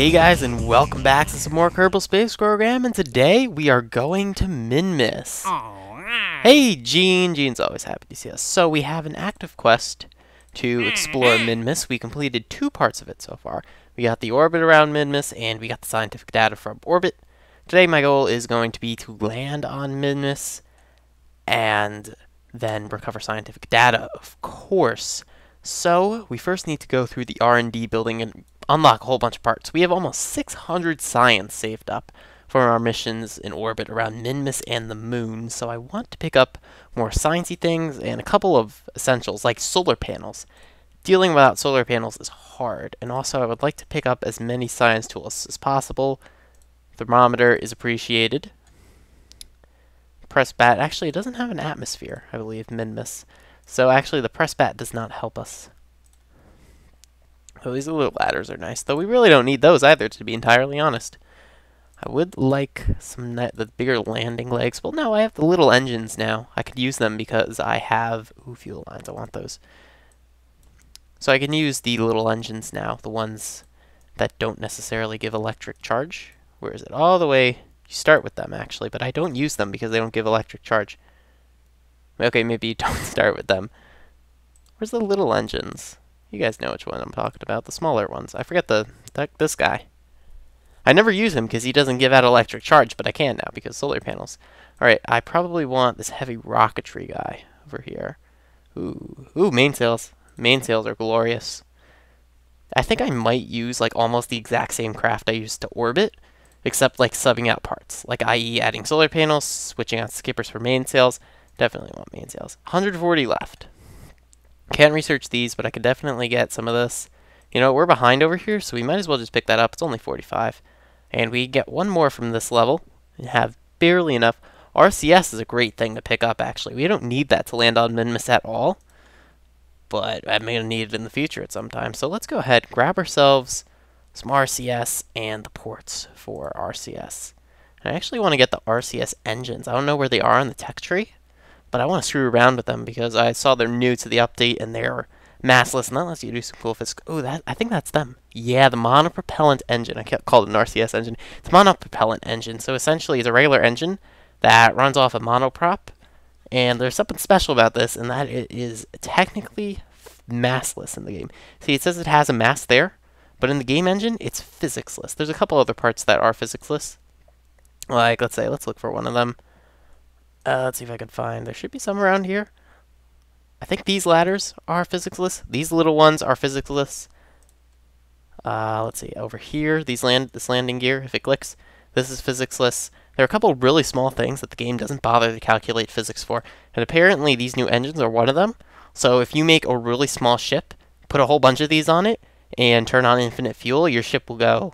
Hey guys, and welcome back to some more Kerbal Space Program, and today we are going to Minmus. Hey Gene! Gene's always happy to see us. So we have an active quest to explore Minmus. We completed 2 parts of it so far. We got the orbit around Minmus, and we got the scientific data from orbit. Today my goal is going to be to land on Minmus, and then recover scientific data, of course. So we first need to go through the R&D building and unlock a whole bunch of parts. We have almost 600 science saved up for our missions in orbit around Minmus and the moon, so I want to pick up more sciencey things and a couple of essentials like solar panels. Dealing without solar panels is hard, and also I would like to pick up as many science tools as possible. Thermometer is appreciated. Press bat, actually it doesn't have an atmosphere, I believe, Minmus. So actually the press bat does not help us. So these little ladders are nice, though we really don't need those either, to be entirely honest. I would like some the bigger landing legs. Well, no, I have the little engines now. I could use them because I have fuel lines. I want those. So I can use the little engines now, the ones that don't necessarily give electric charge. Where is it? All the way. You start with them, actually, but I don't use them because they don't give electric charge. Okay, maybe you don't start with them. Where's the little engines? You guys know which one I'm talking about, the smaller ones. I forget this guy. I never use him because he doesn't give out electric charge, but I can now because solar panels. Alright, I probably want this heavy rocketry guy over here. Ooh, mainsails. Mainsails are glorious. I think I might use like almost the exact same craft I used to orbit, except like subbing out parts. Like i.e. adding solar panels, switching out skippers for mainsails. Definitely want mainsails. 140 left. Can't research these, but I could definitely get some of this. You know, we're behind over here, so we might as well just pick that up. It's only 45. And we get one more from this level and have barely enough. RCS is a great thing to pick up, actually. We don't need that to land on Minmus at all, but I'm going to need it in the future at some time. So let's go ahead, grab ourselves some RCS and the ports for RCS. I actually want to get the RCS engines. I don't know where they are on the tech tree, but I want to screw around with them because I saw they're new to the update and they're massless, and that lets you do some cool physics. Oh, I think that's them. Yeah, the monopropellant engine. I can't call it an RCS engine. It's a monopropellant engine. So essentially, it's a regular engine that runs off a monoprop, and there's something special about this, and that it is technically massless in the game. See, it says it has a mass there, but in the game engine, it's physicsless. There's a couple other parts that are physicsless. Like, let's look for one of them. Let's see if I can find. There should be some around here. I think these ladders are physicsless. These little ones are physicsless. Let's see. Over here, this landing gear, if it clicks, this is physicsless. There are a couple really small things that the game doesn't bother to calculate physics for, and apparently these new engines are one of them. So if you make a really small ship, put a whole bunch of these on it, and turn on infinite fuel, your ship will go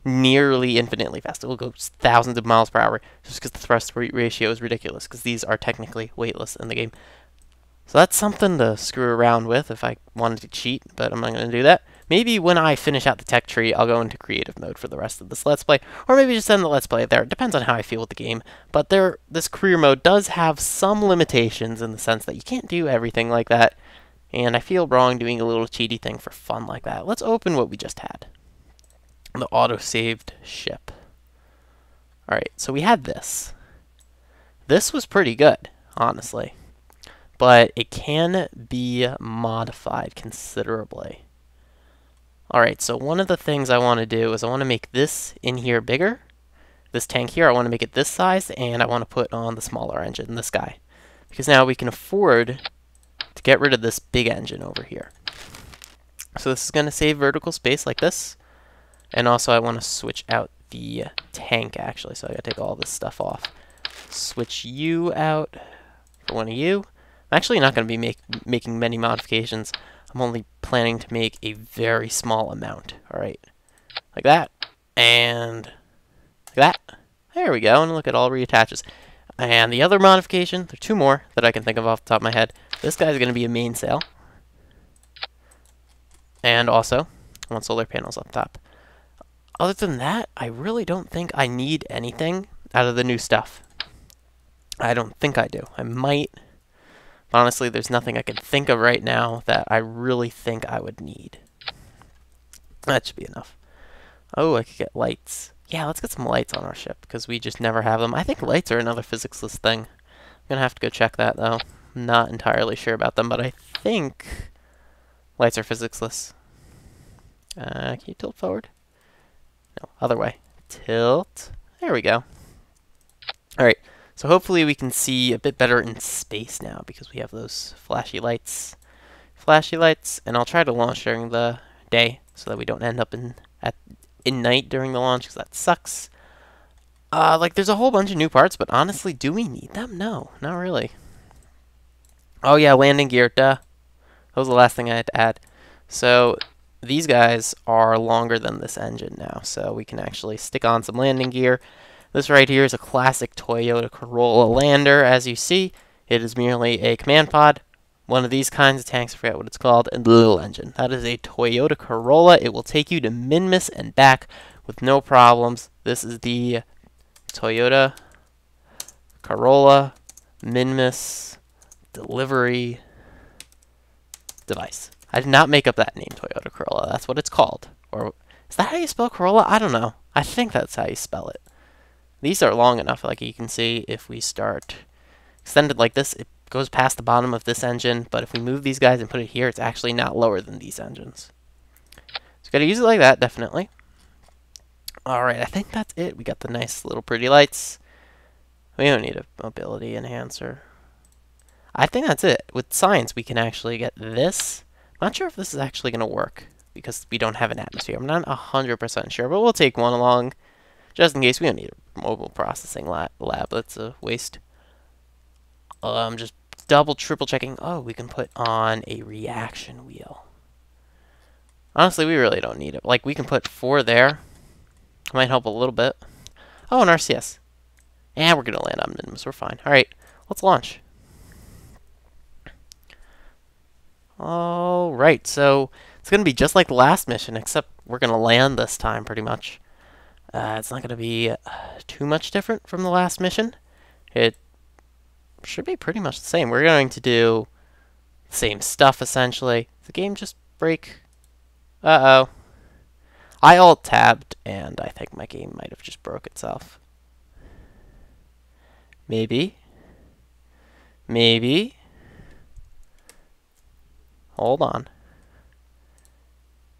nearly infinitely fast. It will go thousands of miles per hour just because the thrust ratio is ridiculous, because these are technically weightless in the game. So that's something to screw around with if I wanted to cheat, but I'm not going to do that. Maybe when I finish out the tech tree, I'll go into creative mode for the rest of this Let's Play, or maybe just end the Let's Play there. It depends on how I feel with the game. But this career mode does have some limitations in the sense that you can't do everything like that, and I feel wrong doing a little cheaty thing for fun like that. Let's open what we just had. The auto-saved ship. Alright, so we had this. This was pretty good, honestly. But it can be modified considerably. Alright, so one of the things I want to do is I want to make this in here bigger. This tank here, I want to make it this size, and I want to put on the smaller engine, this guy. Because now we can afford to get rid of this big engine over here. So this is going to save vertical space like this. And also I want to switch out the tank, actually, so I gotta take all this stuff off. Switch you out for one of you. I'm actually not going to be making many modifications. I'm only planning to make a very small amount. Alright, like that, and like that. There we go, and look, it all reattaches. And the other modification, there are 2 more that I can think of off the top of my head. This guy's going to be a mainsail. And also, I want solar panels up top. Other than that, I really don't think I need anything out of the new stuff. I don't think I do. I might. But honestly, there's nothing I can think of right now that I really think I would need. That should be enough. Oh, I could get lights. Yeah, let's get some lights on our ship, because we just never have them. I think lights are another physicsless thing. I'm gonna have to go check that, though. I'm not entirely sure about them, but I think lights are physicsless. Can you tilt forward? No, other way. Tilt. There we go. Alright, so hopefully we can see a bit better in space now, because we have those flashy lights. Flashy lights, and I'll try to launch during the day, so that we don't end up in night during the launch, because that sucks. Like, there's a whole bunch of new parts, but honestly, do we need them? No, not really. Oh yeah, landing gear, duh. That was the last thing I had to add. So, these guys are longer than this engine now, so we can actually stick on some landing gear. This right here is a classic Toyota Corolla lander, as you see. It is merely a command pod. One of these kinds of tanks, I forget what it's called, and the little engine. That is a Toyota Corolla. It will take you to Minmus and back with no problems. This is the Toyota Corolla Minmus delivery device. I did not make up that name, Toyota Corolla. That's what it's called. Or is that how you spell Corolla? I don't know. I think that's how you spell it. These are long enough, like you can see, if we start extended like this, it goes past the bottom of this engine, but if we move these guys and put it here, it's actually not lower than these engines. So gotta use it like that, definitely. Alright, I think that's it. We got the nice little pretty lights. We don't need a mobility enhancer. I think that's it. With science, we can actually get this. I'm not sure if this is actually going to work, because we don't have an atmosphere. I'm not 100% sure, but we'll take one along, just in case. We don't need a mobile processing lab. That's a waste. Just double, triple checking. Oh, we can put on a reaction wheel. Honestly, we really don't need it. Like, we can put 4 there. Might help a little bit. Oh, an RCS. And we're going to land on Minmus. We're fine. Alright, let's launch. Alright, so it's going to be just like the last mission, except we're going to land this time, pretty much. It's not going to be too much different from the last mission. It should be pretty much the same. We're going to do the same stuff, essentially. The game just break. Uh-oh. I alt-tabbed, and I think my game might have just broke itself. Maybe. Maybe. Hold on.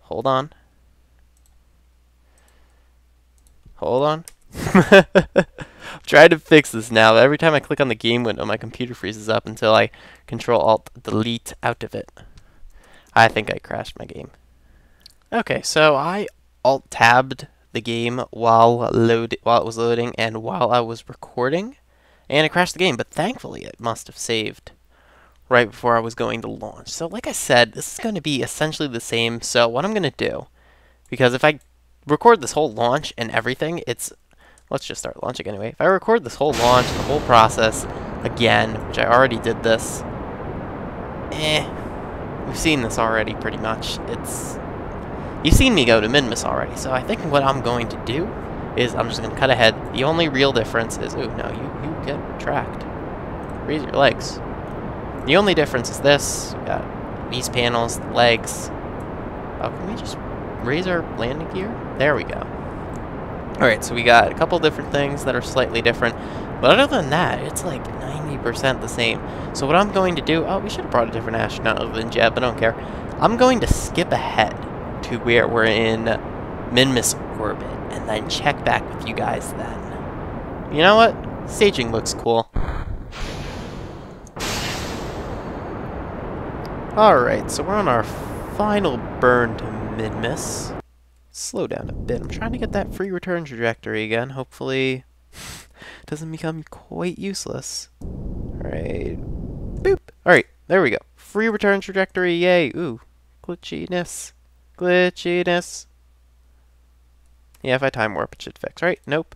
Hold on. Hold on. I'm trying to fix this now. Every time I click on the game window, my computer freezes up until I Control-Alt-Delete out of it. I think I crashed my game. Okay, so I alt-tabbed the game while it was loading and while I was recording, and it crashed the game, but thankfully it must have saved right before I was going to launch. So like I said, this is going to be essentially the same. So what I'm going to do, because if I record this whole launch and everything, let's just start launching anyway. If I record this whole launch, the whole process again, which I already did this, we've seen this already pretty much. You've seen me go to Minmus already, so I think what I'm going to do is I'm just going to cut ahead. The only real difference is, ooh, no, you get tracked. Raise your legs. The only difference is this. We got these panels, the legs. Oh, can we just raise our landing gear? There we go. Alright, so we got a couple different things that are slightly different. But other than that, it's like 90% the same. So what I'm going to do... Oh, we should have brought a different astronaut other than Jeb, but I don't care. I'm going to skip ahead to where we're in Minmus orbit, and then check back with you guys then. You know what? Staging looks cool. Alright, so we're on our final burn to Minmus. Slow down a bit. I'm trying to get that free return trajectory again. Hopefully it doesn't become quite useless. Alright. Boop! Alright, there we go. Free return trajectory, yay! Ooh. Glitchiness. Glitchiness. Yeah, if I time warp, it should fix, right? Nope.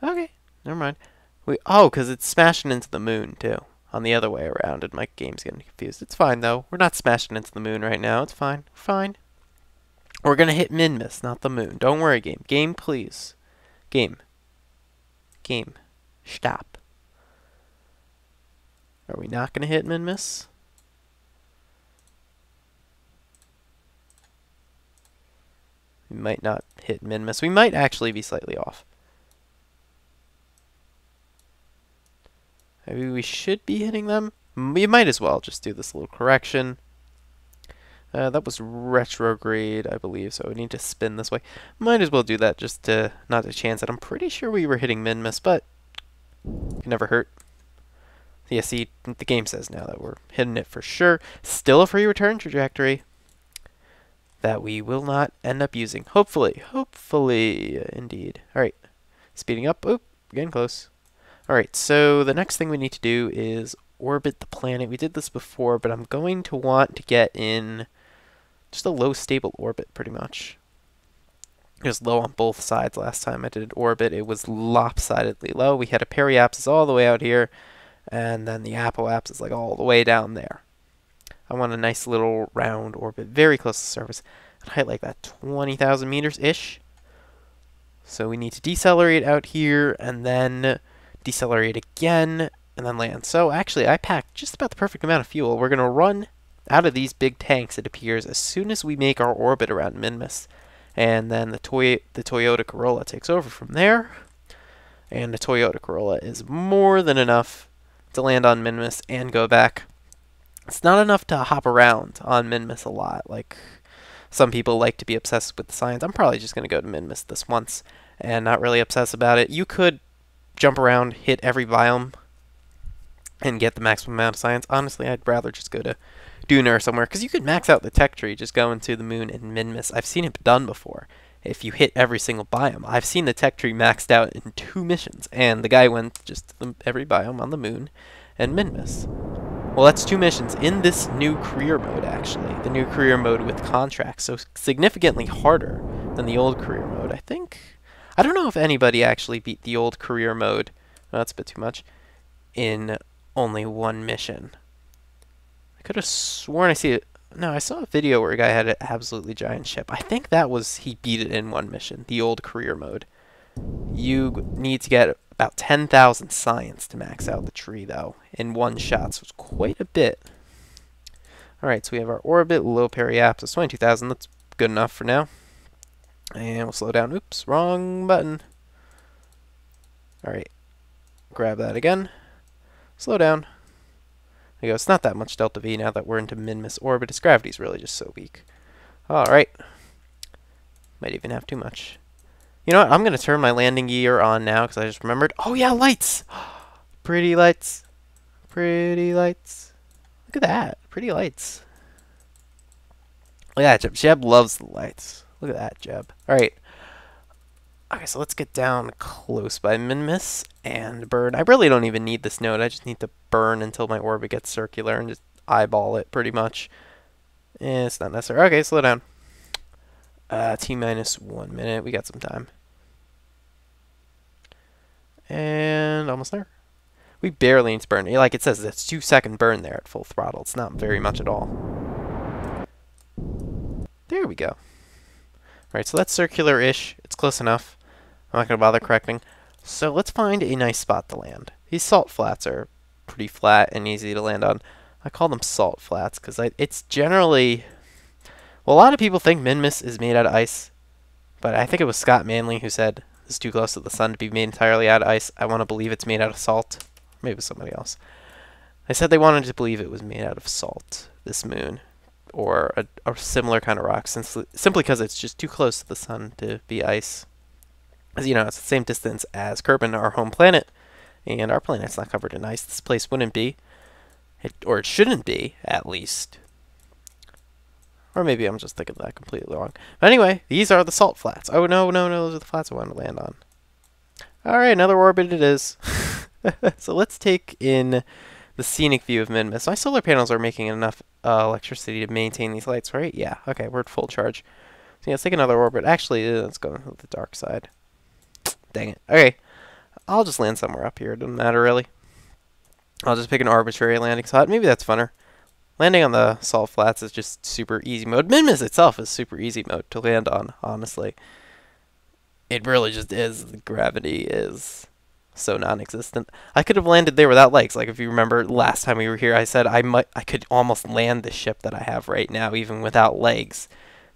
Okay, never mind. Oh, because it's smashing into the moon, too. On the other way around, and my game's getting confused. It's fine, though. We're not smashing into the moon right now. It's fine. Fine. We're gonna hit Minmus, not the moon. Don't worry, game. Game, please. Game. Game. Stop. Are we not gonna hit Minmus? We might not hit min-miss. We might actually be slightly off. Maybe we should be hitting them. We might as well just do this little correction. That was retrograde, I believe, so we need to spin this way. Might as well do that just to not to chance it. I'm pretty sure we were hitting min-miss, but it can never hurt. Yeah, see, the game says now that we're hitting it for sure. Still a free return trajectory that we will not end up using. Hopefully. Hopefully, indeed. Alright, speeding up. Oop, getting close. Alright, so the next thing we need to do is orbit the planet. We did this before, but I'm going to want to get in just a low stable orbit, pretty much. It was low on both sides last time I did an orbit. It was lopsidedly low. We had a periapsis all the way out here, and then the apoapsis like all the way down there. I want a nice little round orbit, very close to the surface, at height like that, 20,000 meters-ish. So we need to decelerate out here, and then decelerate again, and then land. So actually, I packed just about the perfect amount of fuel. We're going to run out of these big tanks, it appears, as soon as we make our orbit around min-miss. And then the Toyota Corolla takes over from there. And the Toyota Corolla is more than enough to land on min-miss and go back. It's not enough to hop around on min-miss a lot. Like, some people like to be obsessed with the science. I'm probably just going to go to min-miss this once and not really obsess about it. You could jump around, hit every biome, and get the maximum amount of science. Honestly, I'd rather just go to Duna or somewhere, because you could max out the tech tree just going to the moon and min-miss. I've seen it done before. If you hit every single biome, I've seen the tech tree maxed out in 2 missions, and the guy went just to every biome on the moon and min-miss. Well, that's 2 missions in this new career mode, actually. The new career mode with contracts, so significantly harder than the old career mode, I think. I don't know if anybody actually beat the old career mode, no, that's a bit too much, in only 1 mission. I could have sworn I see it. No, I saw a video where a guy had an absolutely giant ship. I think that was, he beat it in 1 mission, the old career mode. You need to get about 10,000 science to max out the tree, though, in 1 shot, so it's quite a bit. Alright, so we have our orbit, low periapsis, 22,000, that's good enough for now. And we'll slow down. Oops, wrong button. Alright, grab that again. Slow down. There you go. It's not that much delta V now that we're into min-miss orbit. Its gravity's really just so weak. Alright. Might even have too much. You know what? I'm going to turn my landing gear on now because I just remembered. Oh yeah, lights! Pretty lights. Pretty lights. Look at that. Pretty lights. Look at that, Jeb. Jeb loves the lights. Look at that, Jeb. Alright. Okay, so let's get down close by min-miss and burn. I really don't even need this node. I just need to burn until my orbit gets circular and just eyeball it pretty much. It's not necessary. Okay, slow down. T-minus 1 minute. We got some time. And almost there. We barely need to burn. Like it says, it's 2-second burn there at full throttle. It's not very much at all. There we go. Alright, so that's circular-ish. It's close enough. I'm not going to bother correcting. So let's find a nice spot to land. These salt flats are pretty flat and easy to land on. I call them salt flats because it's generally... Well, a lot of people think min-miss is made out of ice. But I think it was Scott Manley who said it's too close to the sun to be made entirely out of ice. I want to believe it's made out of salt. Maybe it was somebody else. They said they wanted to believe it was made out of salt, this moon. Or a similar kind of rock, simply because it's just too close to the sun to be ice. As you know, it's the same distance as Kerbal, our home planet, and our planet's not covered in ice. This place wouldn't be, or it shouldn't be, at least. Or maybe I'm just thinking that completely wrong. But anyway, these are the salt flats. Oh, no, those are the flats I want to land on. Alright, another orbit it is. So let's take in the scenic view of min-miss. My solar panels are making enough electricity to maintain these lights, right? Yeah, okay, we're at full charge. So yeah, let's take another orbit. Actually, let's go to the dark side. Dang it. Okay, I'll just land somewhere up here. It doesn't matter, really. I'll just pick an arbitrary landing spot. Maybe that's funner. Landing on the salt flats is just super easy mode. Min-miss itself is super easy mode to land on, honestly. It really just is. The gravity is so non-existent. I could have landed there without legs. Like if you remember last time we were here, I said I could almost land the ship that I have right now even without legs.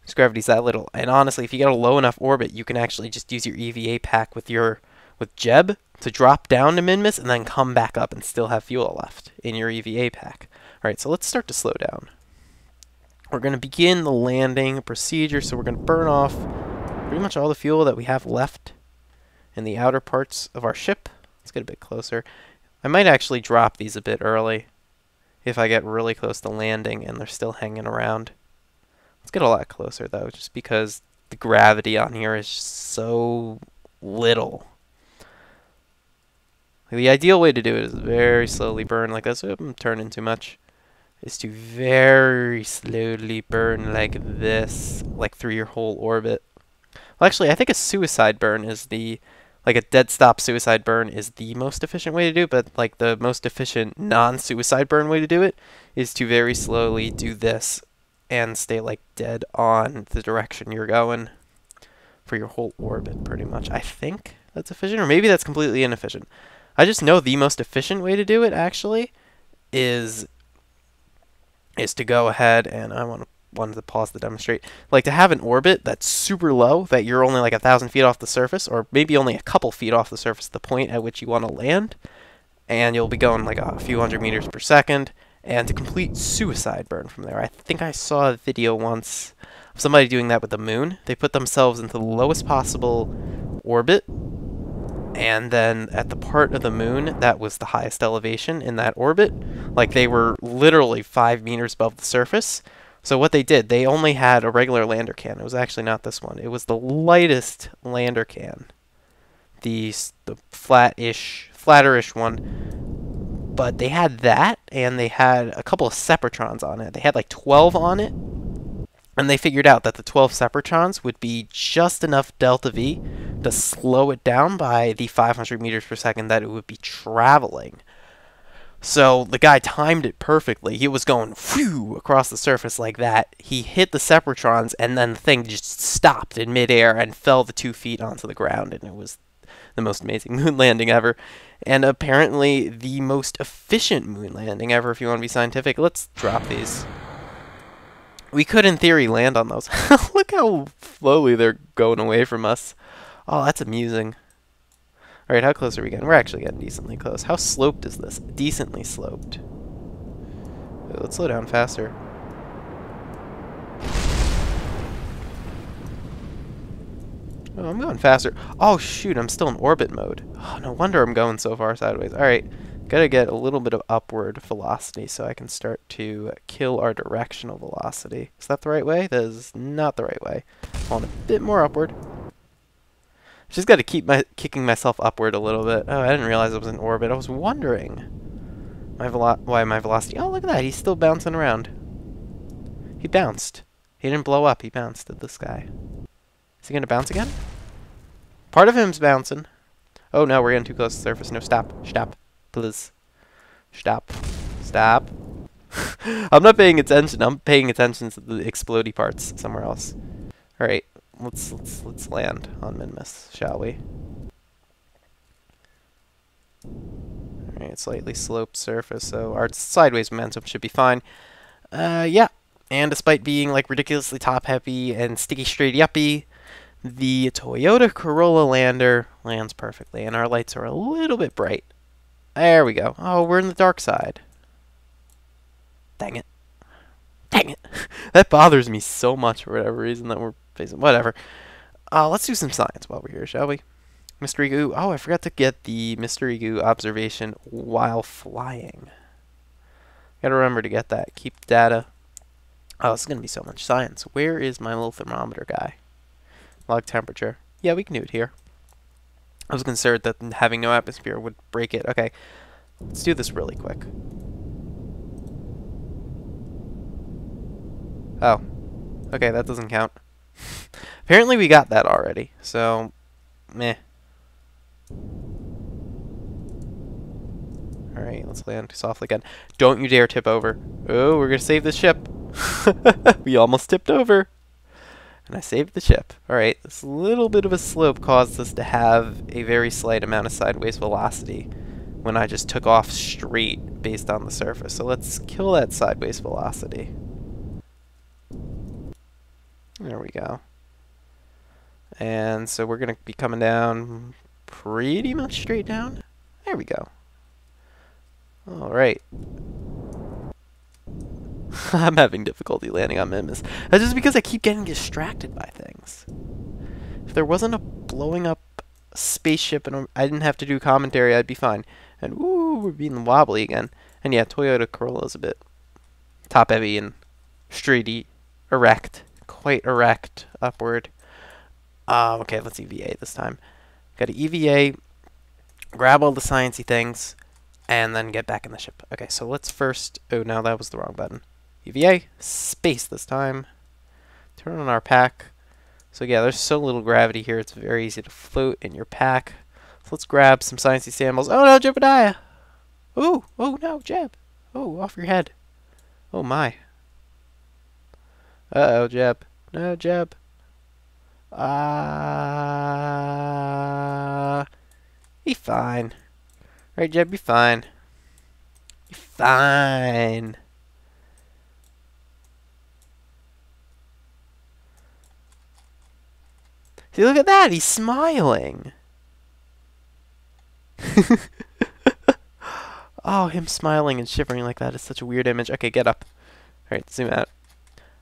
Because gravity's that little. And honestly, if you get a low enough orbit, you can actually just use your EVA pack with Jeb to drop down to min-miss and then come back up and still have fuel left in your EVA pack. Alright, so let's start to slow down. We're going to begin the landing procedure, so we're going to burn off pretty much all the fuel that we have left in the outer parts of our ship. Let's get a bit closer. I might actually drop these a bit early if I get really close to landing and they're still hanging around. Let's get a lot closer though, just because the gravity on here is so little. The ideal way to do it is very slowly burn like this. I'm turning too much. Is to very slowly burn like this, like through your whole orbit. Well, actually, I think a suicide burn is like a dead stop suicide burn is the most efficient way to do it, but like the most efficient non-suicide burn way to do it is to very slowly do this and stay like dead on the direction you're going for your whole orbit pretty much. I think that's efficient, or maybe that's completely inefficient. I just know the most efficient way to do it actually is to go ahead and I wanted to pause to demonstrate, like to have an orbit that's super low, that you're only like 1,000 feet off the surface, or maybe only a couple feet off the surface, the point at which you want to land, and you'll be going like a few hundred meters per second, and to complete suicide burn from there. I think I saw a video once of somebody doing that with the moon. They put themselves into the lowest possible orbit, and then at the part of the moon that was the highest elevation in that orbit, like they were literally 5 meters above the surface. So what they did, they only had a regular lander can. It was actually not this one. It was the lightest lander can. The flatterish one. But they had that, and they had a couple of Separatrons on it. They had like 12 on it. And they figured out that the 12 Separatrons would be just enough delta V to slow it down by the 500 meters per second that it would be traveling. So the guy timed it perfectly. He was going whew across the surface like that. He hit the Separatrons, and then the thing just stopped in midair and fell the 2 feet onto the ground, and it was the most amazing moon landing ever. And apparently the most efficient moon landing ever, if you want to be scientific. Let's drop these. We could, in theory, land on those. Look how slowly they're going away from us. Oh, that's amusing. Alright, how close are we getting? We're actually getting decently close. How sloped is this? Decently sloped. Let's slow down faster. Oh, I'm going faster. Oh, shoot, I'm still in orbit mode. Oh, no wonder I'm going so far sideways. Alright, gotta get a little bit of upward velocity so I can start to kill our directional velocity. Is that the right way? That is not the right way. I want a bit more upward. Just got to keep kicking myself upward a little bit. Oh, I didn't realize I was in orbit. I was wondering why my velocity... Oh, look at that. He's still bouncing around. He bounced. He didn't blow up. He bounced at the sky. Is he going to bounce again? Part of him's bouncing. Oh, no. We're getting too close to the surface. No, stop. Stop. Please. Stop. Stop. I'm not paying attention. I'm paying attention to the explodey parts somewhere else. All right. Let's land on min-miss, shall we? Alright, slightly sloped surface, so our sideways momentum should be fine. Yeah. And despite being like ridiculously top heavy and sticky straight yuppie, the Toyota Corolla lander lands perfectly, and our lights are a little bit bright. There we go. Oh, we're in the dark side. Dang it. Dang it. That bothers me so much for whatever reason that we're facing. Whatever. Let's do some science while we're here, shall we? Mystery goo. Oh, I forgot to get the mystery goo observation while flying. Gotta remember to get that. Keep data. Oh, this is gonna be so much science. Where is my little thermometer guy? Log temperature. Yeah, we can do it here. I was concerned that having no atmosphere would break it. Okay, let's do this really quick. Oh. Okay, that doesn't count. Apparently we got that already, so meh. Alright, let's land softly again. Don't you dare tip over. Oh, we're gonna save the ship. We almost tipped over. And I saved the ship. Alright, this little bit of a slope caused us to have a very slight amount of sideways velocity when I just took off straight based on the surface. So let's kill that sideways velocity. There we go. And so we're going to be coming down pretty much straight down. There we go. All right. I'm having difficulty landing on Minmus. That's just because I keep getting distracted by things. If there wasn't a blowing up spaceship and I didn't have to do commentary, I'd be fine. And woo, we're being wobbly again. And yeah, Toyota Corolla's a bit top heavy and straighty, erect, quite erect, upward. Okay, let's EVA this time. Got to EVA, grab all the sciencey things, and then get back in the ship. Okay, so let's first... Oh, no, that was the wrong button. EVA, space this time. Turn on our pack. So yeah, there's so little gravity here, it's very easy to float in your pack. So let's grab some sciencey samples. Oh no, Jebediah! Ooh, oh no, Jeb! Oh, off your head. Oh my. Uh-oh, Jeb. No, Jeb. Be fine. Right, Jeb, be fine. Be fine. See, look at that. He's smiling. Oh, him smiling and shivering like that is such a weird image. Okay, get up. All right, zoom out.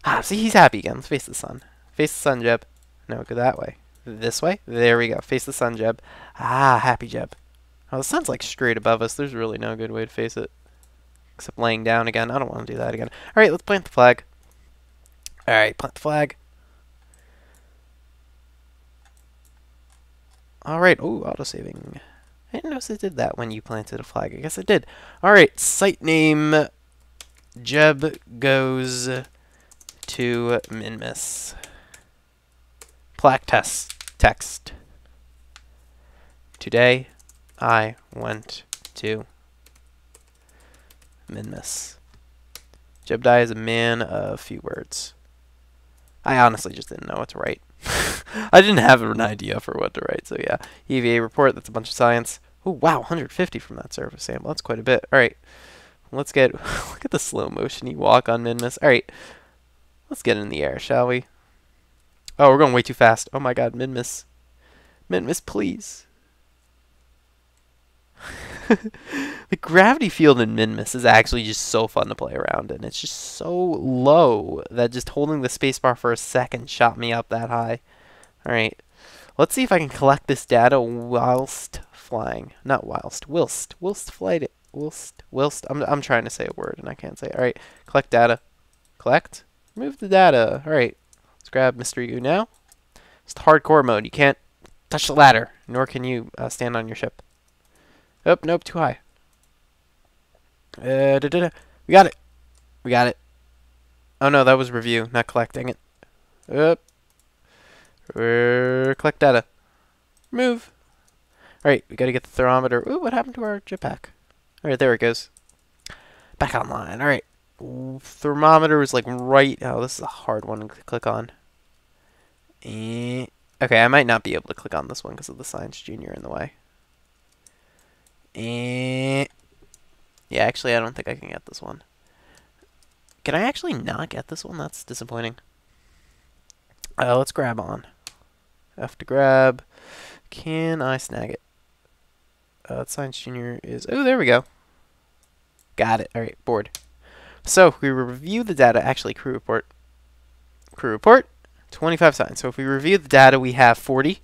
Ah, see, he's happy again. Let's face the sun. Face the sun, Jeb. No, go that way. This way? There we go. Face the sun, Jeb. Ah, happy Jeb. Oh, the sun's like straight above us. There's really no good way to face it. Except laying down again. I don't want to do that again. All right, let's plant the flag. All right, plant the flag. Alright, oh, autosaving. I didn't notice it did that when you planted a flag. I guess it did. Alright, site name Jeb goes to Minmus. Plaque text. Today I went to Minmus. Jebediah is a man of few words. I honestly just didn't know what to write. I didn't have an idea for what to write, so yeah. EVA report, that's a bunch of science. Oh, wow, 150 from that surface sample. That's quite a bit. All right, let's get... Look at the slow motion you walk on Minmus. All right, let's get in the air, shall we? Oh, we're going way too fast. Oh, my God, Minmus. Minmus, please. The gravity field in Minmus is actually just so fun to play around in. It's just so low that just holding the spacebar for a second shot me up that high. Alright, let's see if I can collect this data whilst flying. Not whilst, whilst flight it. Whilst. I'm trying to say a word and I can't say it. Alright, collect data. Collect? Move the data. Alright, let's grab Mr. U now. It's the hardcore mode. You can't touch the ladder, nor can you stand on your ship. Oh, nope, too high. We got it. We got it. Oh no, that was review, not collecting it. Collect data. Move. Alright, we gotta get the thermometer. Ooh, what happened to our jetpack? Alright, there it goes. Back online. Alright. Thermometer is like right... Oh, this is a hard one to click on. Okay, I might not be able to click on this one because of the Science Junior in the way. Yeah, actually, I don't think I can get this one. Can I actually not get this one? That's disappointing. Let's grab on. F to grab. Can I snag it? Science Junior is... Oh, there we go. Got it. All right, board. So, we review the data. Actually, crew report. Crew report, 25 science. So, if we review the data, we have 40,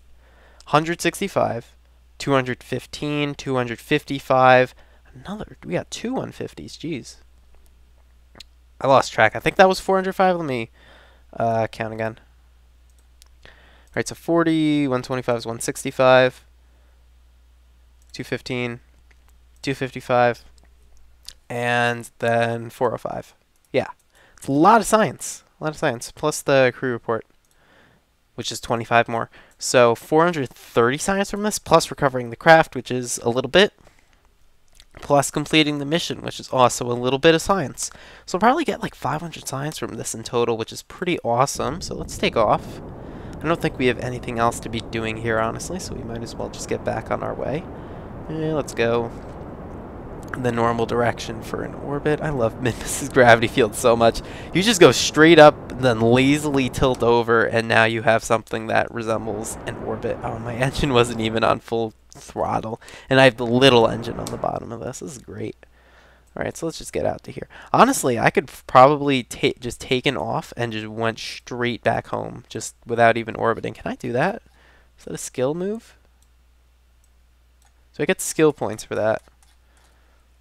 165, 215, 255, another, we got two 150s, jeez. I lost track. I think that was 405. Let me count again. Alright, so 40, 125 is 165, 215, 255, and then 405. Yeah, it's a lot of science. A lot of science, plus the crew report, which is 25 more. So 430 science from this, plus recovering the craft, which is a little bit, plus completing the mission, which is also a little bit of science. So we'll probably get like 500 science from this in total, which is pretty awesome. So let's take off. I don't think we have anything else to be doing here, honestly, so we might as well just get back on our way. Let's go in the normal direction for an orbit. I love Minmus's gravity field so much. You just go straight up then lazily tilt over, and now you have something that resembles an orbit. Oh, my engine wasn't even on full throttle, and I have the little engine on the bottom of this. This is great. Alright, so let's just get out to here. Honestly, I could probably just taken off and just went straight back home, just without even orbiting. Can I do that? Is that a skill move? So I get skill points for that.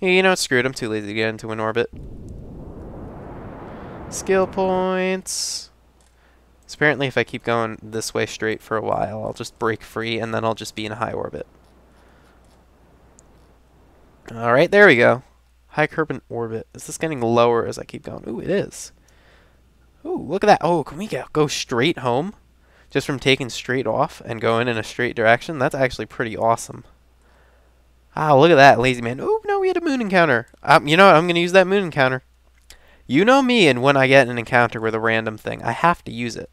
Yeah, you know what? Screw it. I'm too lazy to get into an orbit. Skill points. So apparently if I keep going this way straight for a while, I'll just break free, and then I'll just be in a high orbit. Alright, there we go. High Kerbal orbit. Is this getting lower as I keep going? Ooh, it is. Ooh, look at that. Oh, can we go straight home? Just from taking straight off and going in a straight direction? That's actually pretty awesome. Ah, look at that, lazy man. Ooh, no, we had a moon encounter. You know what? I'm going to use that moon encounter. You know me, and when I get an encounter with a random thing, I have to use it.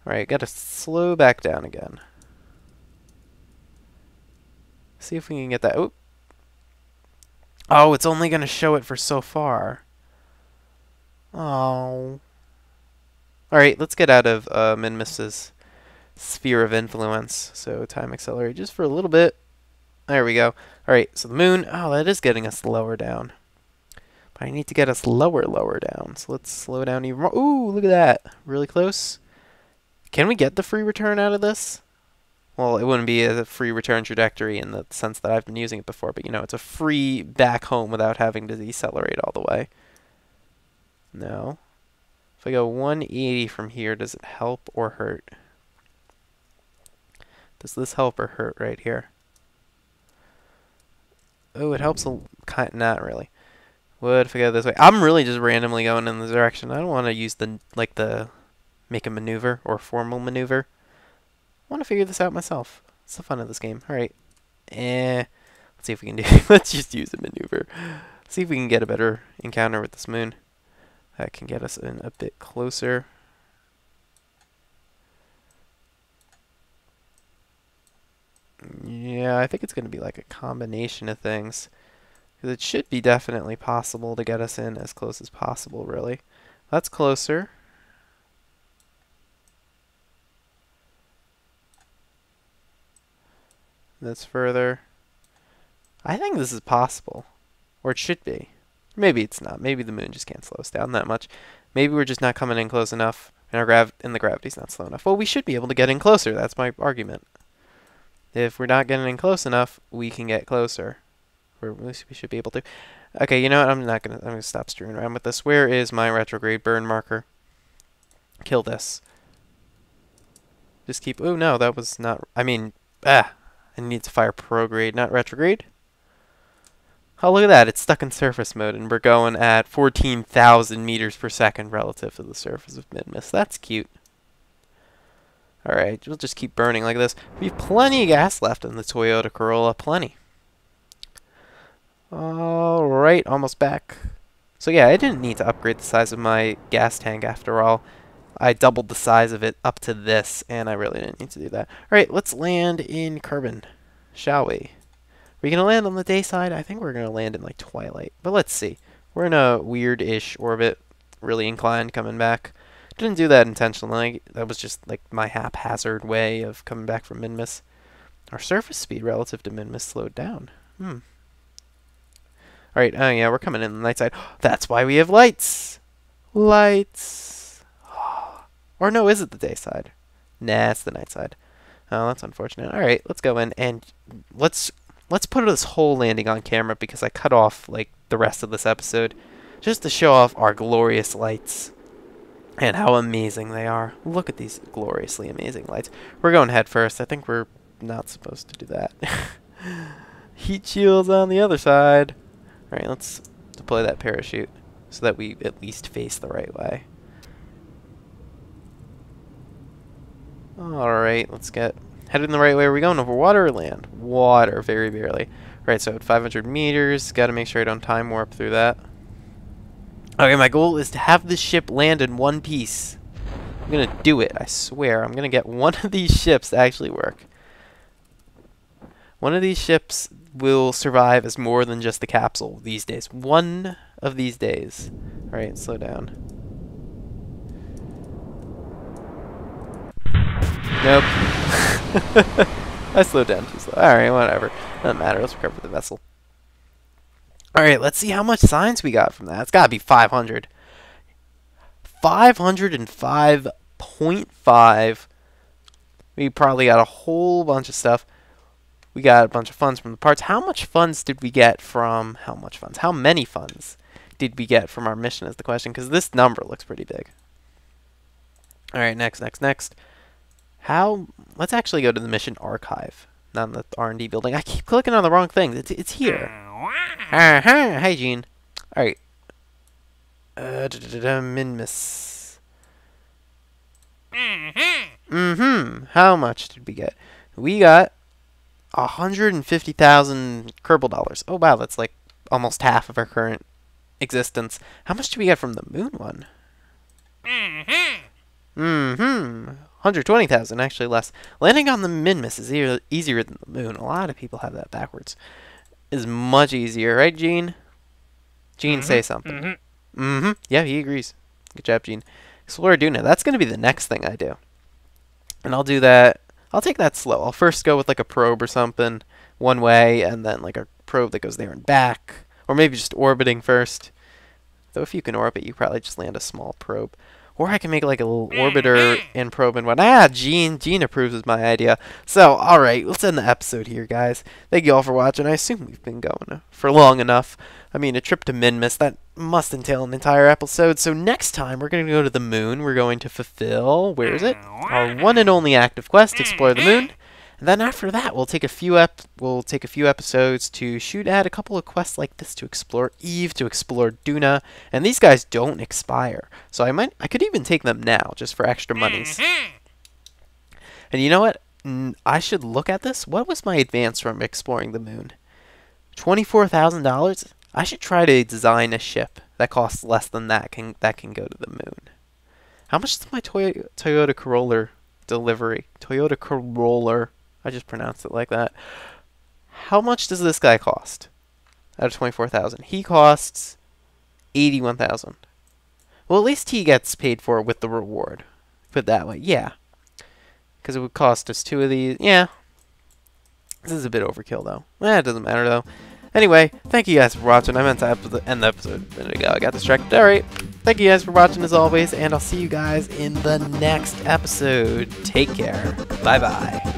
Alright, got to slow back down again. See if we can get that. Oop. Oh, it's only going to show it for so far. Oh. Alright, let's get out of Minmus's sphere of influence. So time accelerate just for a little bit. There we go. Alright, so the moon. Oh, that is getting us lower down. But I need to get us lower down. So let's slow down even more. Ooh, look at that. Really close. Can we get the free return out of this? Well, it wouldn't be a free return trajectory in the sense that I've been using it before, but you know, it's a free back home without having to decelerate all the way. No. If I go 180 from here, does it help or hurt? Does this help or hurt right here? Oh, it helps a kind. Not really. What if I go this way? I'm really just randomly going in this direction. I don't want to use the make a maneuver or formal maneuver. I want to figure this out myself. It's the fun of this game. All right. Let's see if we can do. Let's just use a maneuver. See if we can get a better encounter with this moon. That can get us in a bit closer. Yeah, I think it's going to be like a combination of things. Because it should be definitely possible to get us in as close as possible, really. That's closer. That's further. I think this is possible. Or it should be. Maybe it's not. Maybe the moon just can't slow us down that much. Maybe we're just not coming in close enough, and the gravity's not slow enough. Well, we should be able to get in closer. That's my argument. If we're not getting in close enough, we can get closer. Or at least we should be able to. Okay, you know what? I'm gonna stop screwing around with this. Where is my retrograde burn marker? Kill this. Just keep. Oh no, that was not. I mean, I need to fire prograde, not retrograde. Oh, look at that. It's stuck in surface mode, and we're going at 14,000 meters per second relative to the surface of Minmus. That's cute. Alright, we'll just keep burning like this. We have plenty of gas left in the Toyota Corolla. Plenty. Alright, almost back. So yeah, I didn't need to upgrade the size of my gas tank after all. I doubled the size of it up to this, and I really didn't need to do that. Alright, let's land in Kerbal, shall we? Are we going to land on the day side? I think we're going to land in like twilight, but let's see. We're in a weird-ish orbit, really inclined coming back. Didn't do that intentionally. That was just like my haphazard way of coming back from Minmus. Our surface speed relative to Minmus slowed down. Alright, oh yeah, we're coming in the night side. That's why we have lights! Lights! Or no, is it the day side? Nah, it's the night side. Oh, that's unfortunate. Alright, let's go in and let's put this whole landing on camera because I cut off like the rest of this episode just to show off our glorious lights and how amazing they are. Look at these gloriously amazing lights. We're going head first. I think we're not supposed to do that. Heat shields on the other side. Alright, let's deploy that parachute so that we at least face the right way. Alright, let's get headed in the right way. Are we going over water or land? Water, very barely. Right, so at 500 meters, got to make sure I don't time warp through that. Okay, my goal is to have this ship land in one piece. I'm going to do it, I swear. I'm going to get one of these ships to actually work. One of these ships will survive as more than just the capsule these days. One of these days. Alright, slow down. Nope. I slowed down too slow. Alright, whatever. Doesn't matter. Let's recover the vessel. Alright, let's see how much science we got from that. It's gotta be 500. 505.5. We probably got a whole bunch of stuff. We got a bunch of funds from the parts. How much funds did we get from... How much funds? How many funds did we get from our mission is the question, because this number looks pretty big. Alright, next. Let's actually go to the mission archive, not in the R&D building. I keep clicking on the wrong thing. It's here. Hey, Gene. Alright. Minmus. How much did we get? We got 150,000 Kerbal dollars. Oh, wow, that's like almost half of our current existence. How much did we get from the moon one? 120,000, actually less. Landing on the Minmus is easier than the moon. A lot of people have that backwards. Is much easier, right, Gene? Gene, say something. Yeah, he agrees. Good job, Gene. Explore Duna. That's going to be the next thing I do. And I'll do that. I'll take that slow. I'll first go with like a probe or something one way, and then like a probe that goes there and back. Or maybe just orbiting first. Though if you can orbit, you probably just land a small probe. Or I can make like a little orbiter and probe and what. Gene approves of my idea. So, alright, let's end the episode here, guys. Thank you all for watching. I assume we've been going for long enough. I mean, a trip to Minmus, that must entail an entire episode. So next time, we're going to go to the moon. We're going to fulfill, where is it? Our one and only active quest, explore the moon. And then after that, we'll take a few episodes to shoot at a couple of quests like this, to explore Eve, to explore Duna, and these guys don't expire. So I could even take them now, just for extra monies. And you know what? I should look at this. What was my advance from exploring the moon? $24,000. I should try to design a ship that costs less than that can go to the moon. How much is my Toyota Corolla delivery? Toyota Corolla. I just pronounced it like that. How much does this guy cost? Out of 24,000, he costs 81,000. Well, at least he gets paid for it with the reward. Put it that way, yeah. Because it would cost us 2 of these. Yeah. This is a bit overkill, though. It doesn't matter, though. Anyway, thank you guys for watching. I meant to end the episode a minute ago. I got distracted. Alright. Thank you guys for watching, as always, and I'll see you guys in the next episode. Take care. Bye-bye.